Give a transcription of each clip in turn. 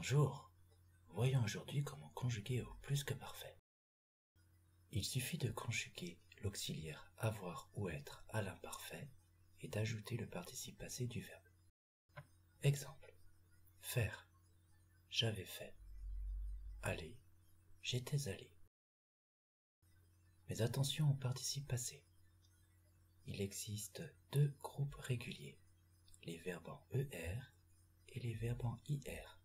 Bonjour, voyons aujourd'hui comment conjuguer au plus que parfait. Il suffit de conjuguer l'auxiliaire avoir ou être à l'imparfait et d'ajouter le participe passé du verbe. Exemple. Faire, j'avais fait. Aller, j'étais allé. Mais attention au participe passé. Il existe deux groupes réguliers, les verbes en ER et les verbes en IR.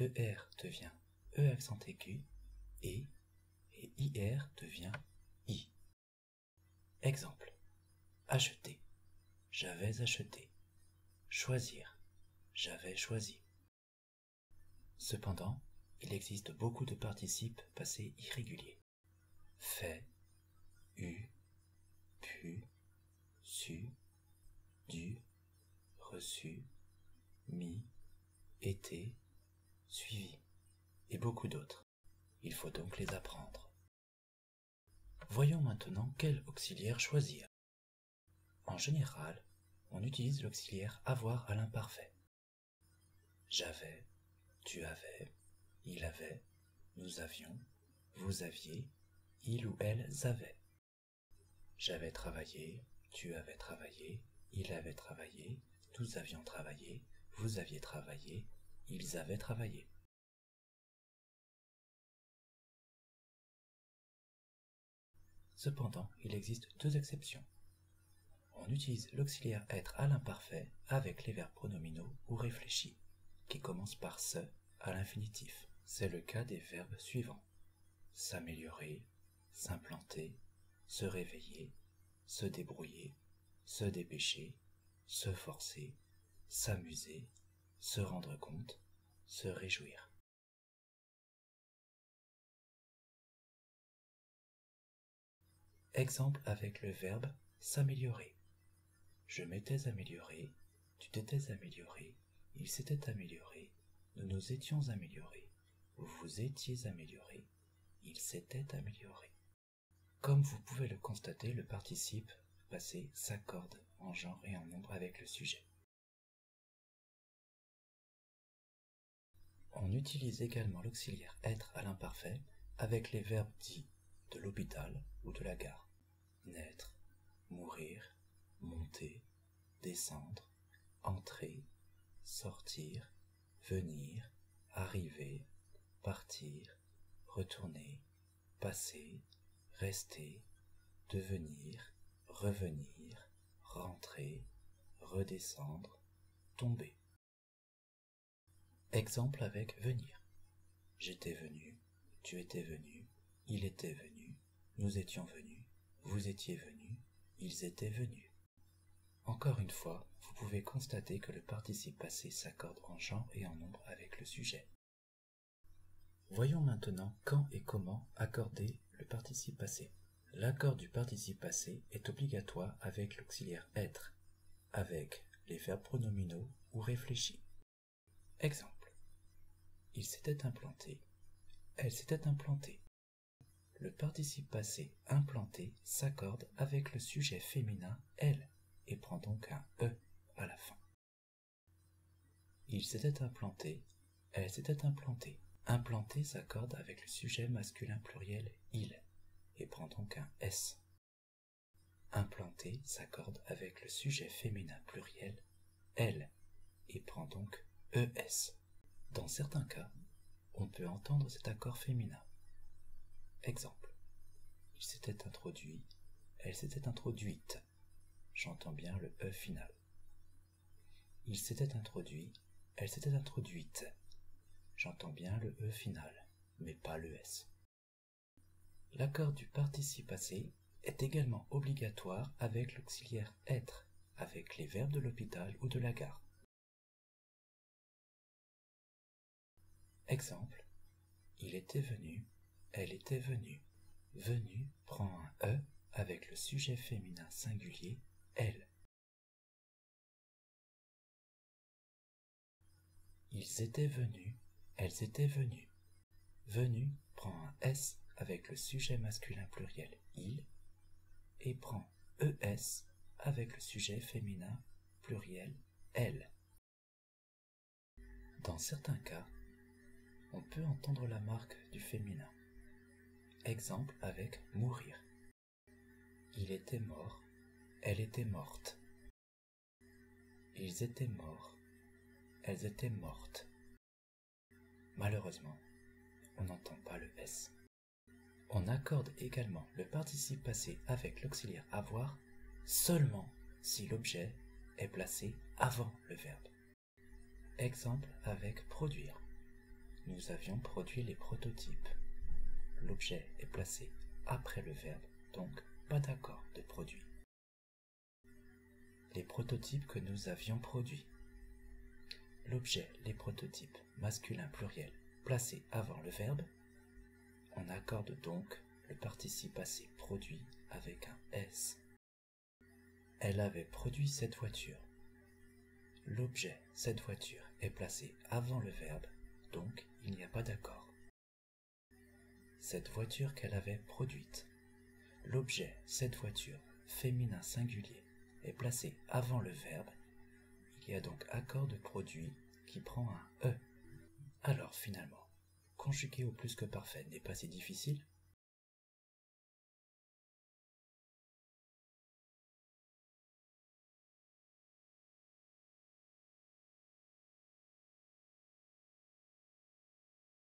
ER devient E accent aigu et IR devient I. Exemple. Acheter, j'avais acheté. Choisir, j'avais choisi. Cependant, il existe beaucoup de participes passés irréguliers. Fait, eu, pu, su, dû, reçu, mis, été, suivi, et beaucoup d'autres. Il faut donc les apprendre. Voyons maintenant quel auxiliaire choisir. En général, on utilise l'auxiliaire avoir à l'imparfait. J'avais, tu avais, il avait, nous avions, vous aviez, il ou elles avaient. J'avais travaillé, tu avais travaillé, il avait travaillé, nous avions travaillé, vous aviez travaillé, ils avaient travaillé. Cependant, il existe deux exceptions. On utilise l'auxiliaire être à l'imparfait avec les verbes pronominaux ou réfléchis, qui commencent par se à l'infinitif. C'est le cas des verbes suivants. S'améliorer, s'implanter, se réveiller, se débrouiller, se dépêcher, se forcer, s'amuser, se rendre compte, se réjouir. Exemple avec le verbe s'améliorer. Je m'étais amélioré, tu t'étais amélioré, il s'était amélioré, nous nous étions améliorés, vous vous étiez amélioré, il s'était amélioré. Comme vous pouvez le constater, le participe passé s'accorde en genre et en nombre avec le sujet. On utilise également l'auxiliaire être à l'imparfait avec les verbes dits de l'hôpital ou de la gare. Naître, mourir, monter, descendre, entrer, sortir, venir, arriver, partir, retourner, passer, rester, devenir, revenir, rentrer, redescendre, tomber. Exemple avec venir. J'étais venu, tu étais venu, il était venu, nous étions venus, vous étiez venus, ils étaient venus. Encore une fois, vous pouvez constater que le participe passé s'accorde en genre et en nombre avec le sujet. Voyons maintenant quand et comment accorder le participe passé. L'accord du participe passé est obligatoire avec l'auxiliaire être, avec les verbes pronominaux ou réfléchis. Exemple. Il s'était implanté, elle s'était implantée. Le participe passé implanté s'accorde avec le sujet féminin elle et prend donc un E à la fin. Il s'était implanté, elle s'était implantée. Implanté s'accorde avec le sujet masculin pluriel il et prend donc un S. Implanté s'accorde avec le sujet féminin pluriel elle et prend donc ES. Dans certains cas, on peut entendre cet accord féminin. Exemple. Il s'était introduit, elle s'était introduite. J'entends bien le E final. Il s'était introduit, elle s'était introduite. J'entends bien le E final, mais pas le S. L'accord du participe passé est également obligatoire avec l'auxiliaire être, avec les verbes de l'hôpital ou de la gare. Exemple. Il était venu, elle était venue. Venu prend un E avec le sujet féminin singulier elle. Ils étaient venus, elles étaient venues. Venu prend un S avec le sujet masculin pluriel il et prend ES avec le sujet féminin pluriel elle. Dans certains cas, on peut entendre la marque du féminin. Exemple avec mourir. Il était mort, elle était morte. Ils étaient morts, elles étaient mortes. Malheureusement, on n'entend pas le S. On accorde également le participe passé avec l'auxiliaire avoir seulement si l'objet est placé avant le verbe. Exemple avec produire. Nous avions produit les prototypes. L'objet est placé après le verbe, donc pas d'accord de produit. Les prototypes que nous avions produits. L'objet, les prototypes, masculin pluriel, placé avant le verbe. On accorde donc le participe passé produit avec un S. Elle avait produit cette voiture. L'objet, cette voiture, est placé avant le verbe, donc il n'y a pas d'accord. Cette voiture qu'elle avait produite. L'objet, cette voiture, féminin singulier, est placé avant le verbe. Il y a donc accord de produit qui prend un E. Alors finalement, conjuguer au plus que parfait n'est pas si difficile.